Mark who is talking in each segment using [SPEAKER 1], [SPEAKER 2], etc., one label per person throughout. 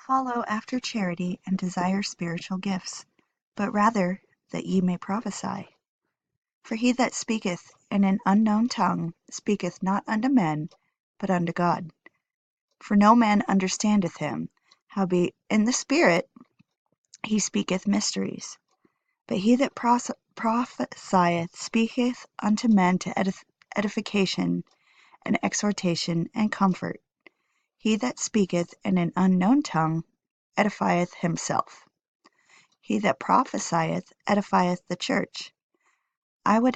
[SPEAKER 1] follow after charity and desire spiritual gifts, but rather that ye may prophesy. For he that speaketh in an unknown tongue speaketh not unto men, but unto God. For no man understandeth him, howbeit in the Spirit he speaketh mysteries. But he that prophesieth speaketh unto men to edification and exhortation and comfort. He that speaketh in an unknown tongue edifieth himself. He that prophesieth edifieth the church. I would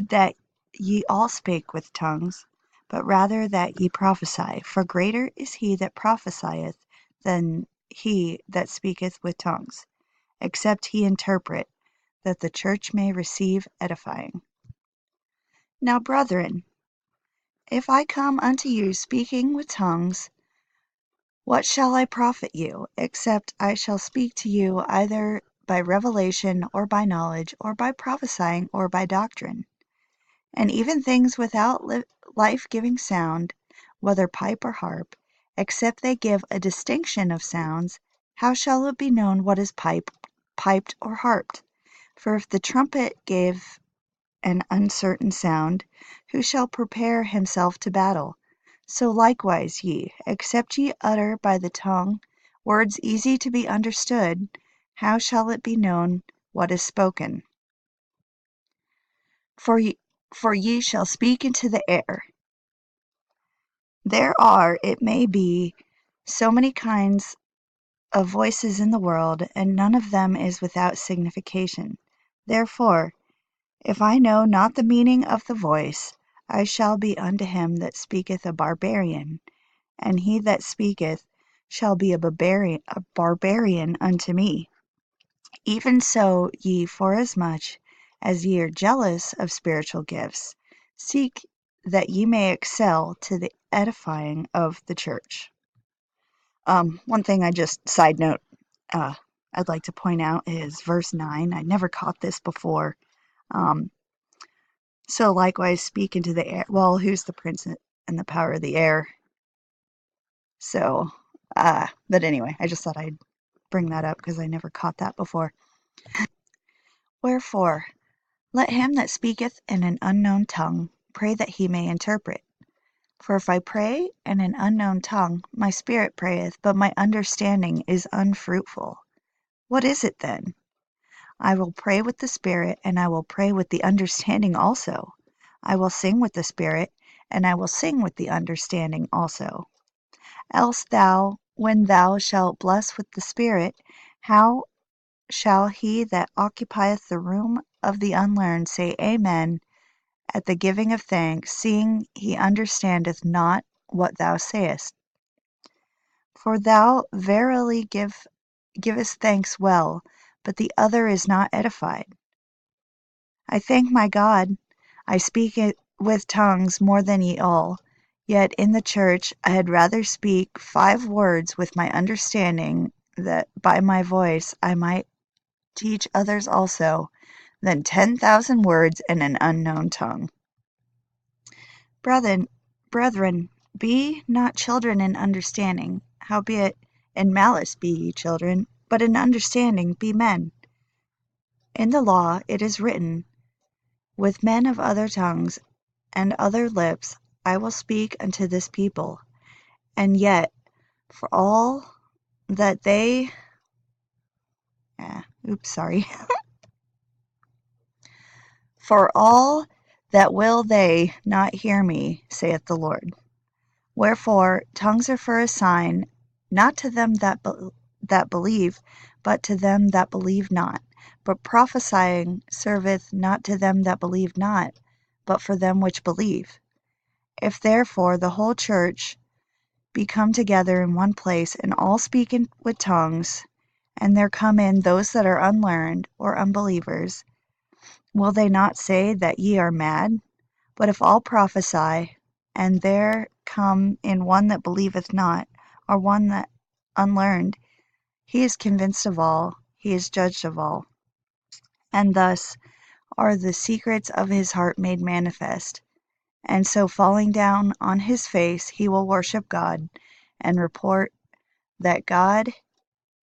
[SPEAKER 1] that ye all spake with tongues, but rather that ye prophesy. For greater is he that prophesieth than he that speaketh with tongues, except he interpret, that the church may receive edifying. Now, brethren, if I come unto you speaking with tongues, what shall I profit you, except I shall speak to you either by revelation, or by knowledge, or by prophesying, or by doctrine? And even things without life-giving sound, whether pipe or harp, except they give a distinction of sounds, how shall it be known what is piped or harped? For if the trumpet gave an uncertain sound, who shall prepare himself to battle? So likewise ye, except ye utter by the tongue words easy to be understood, how shall it be known what is spoken? For ye shall speak into the air. There are, it may be, so many kinds of voices in the world, and none of them is without signification. Therefore, if I know not the meaning of the voice, I shall be unto him that speaketh a barbarian, and he that speaketh shall be a barbarian unto me. Even so ye, forasmuch as ye are jealous of spiritual gifts, seek that ye may excel to the edifying of the church. One thing side note, I'd like to point out is verse 9. I never caught this before. So likewise speak into the air. Well, who's the prince and the power of the air? So, but anyway, I just thought I'd bring that up because I never caught that before. Wherefore, let him that speaketh in an unknown tongue pray that he may interpret. For if I pray in an unknown tongue, my spirit prayeth, but my understanding is unfruitful. What is it then? I will pray with the spirit, and I will pray with the understanding also. I will sing with the spirit, and I will sing with the understanding also. Else thou, when thou shalt bless with the spirit, how shall he that occupieth the room of the unlearned say Amen at the giving of thanks, seeing he understandeth not what thou sayest? For thou verily givest thanks well, but the other is not edified. I thank my God, I speak it with tongues more than ye all, yet in the church I had rather speak 5 words with my understanding, that by my voice I might teach others also, than 10,000 words in an unknown tongue. Brethren, be not children in understanding, howbeit in malice be ye children, but in understanding be men. In the law it is written, with men of other tongues and other lips I will speak unto this people. And yet, for all that they... For all that will they not hear me, saith the Lord. Wherefore tongues are for a sign, not to them that believe, but to them that believe not. But prophesying serveth not to them that believe not, but for them which believe. If therefore the whole church be come together in one place, and all speak with tongues, and there come in those that are unlearned, or unbelievers, will they not say that ye are mad? But if all prophesy, and there come in one that believeth not, or one that unlearned, he is convinced of all, he is judged of all. And thus are the secrets of his heart made manifest. And so falling down on his face, he will worship God, and report that God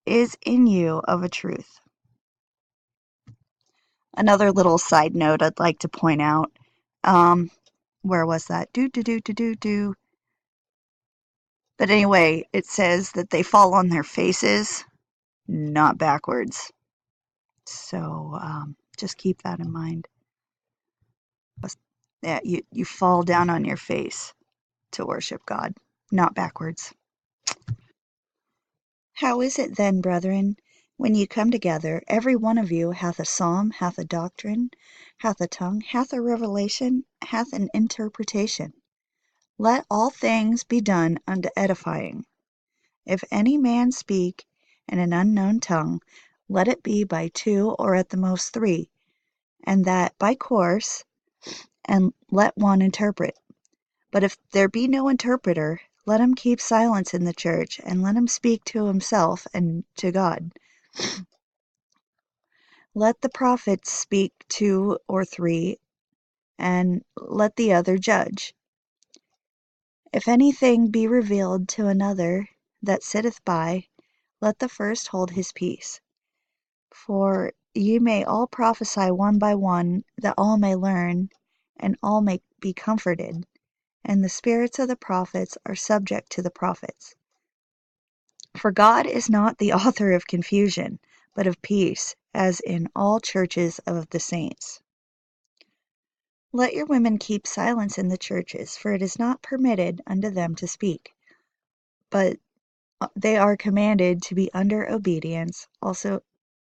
[SPEAKER 1] is in you of a truth. Another little side note I'd like to point out. Where was that? Do. But anyway, it says that they fall on their faces, not backwards. So just keep that in mind. Yeah, you fall down on your face to worship God, not backwards. How is it then, brethren, when ye come together, every one of you hath a psalm, hath a doctrine, hath a tongue, hath a revelation, hath an interpretation? Let all things be done unto edifying. If any man speak in an unknown tongue, let it be by 2 or at the most 3, and that by course, and let one interpret. But if there be no interpreter, let him keep silence in the church, and let him speak to himself and to God. Let the prophets speak 2 or 3, and let the other judge. If anything be revealed to another that sitteth by, let the first hold his peace. For ye may all prophesy one by one, that all may learn, and all may be comforted. And the spirits of the prophets are subject to the prophets. For God is not the author of confusion, but of peace, as in all churches of the saints. Let your women keep silence in the churches, for it is not permitted unto them to speak, but they are commanded to be under obedience, also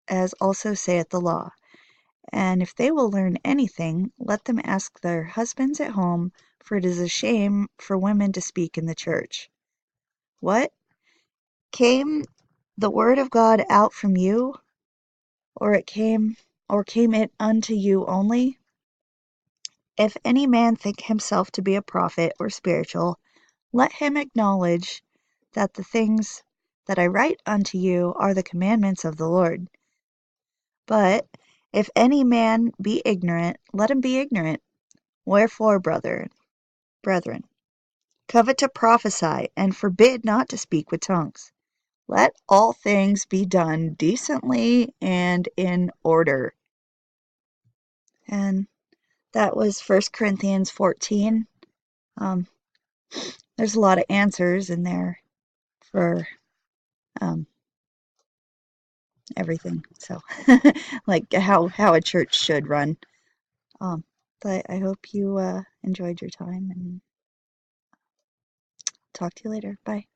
[SPEAKER 1] saith the law. And if they will learn anything, let them ask their husbands at home, for it is a shame for women to speak in the church. What? Came the word of God out from you, or came it unto you only? If any man think himself to be a prophet or spiritual, let him acknowledge that the things that I write unto you are the commandments of the Lord. But if any man be ignorant, let him be ignorant. Wherefore, brethren, covet to prophesy, and forbid not to speak with tongues. Let all things be done decently and in order. And that was 1 Corinthians 14. There's a lot of answers in there for everything. So, like how a church should run. But I hope you enjoyed your time, and talk to you later. Bye.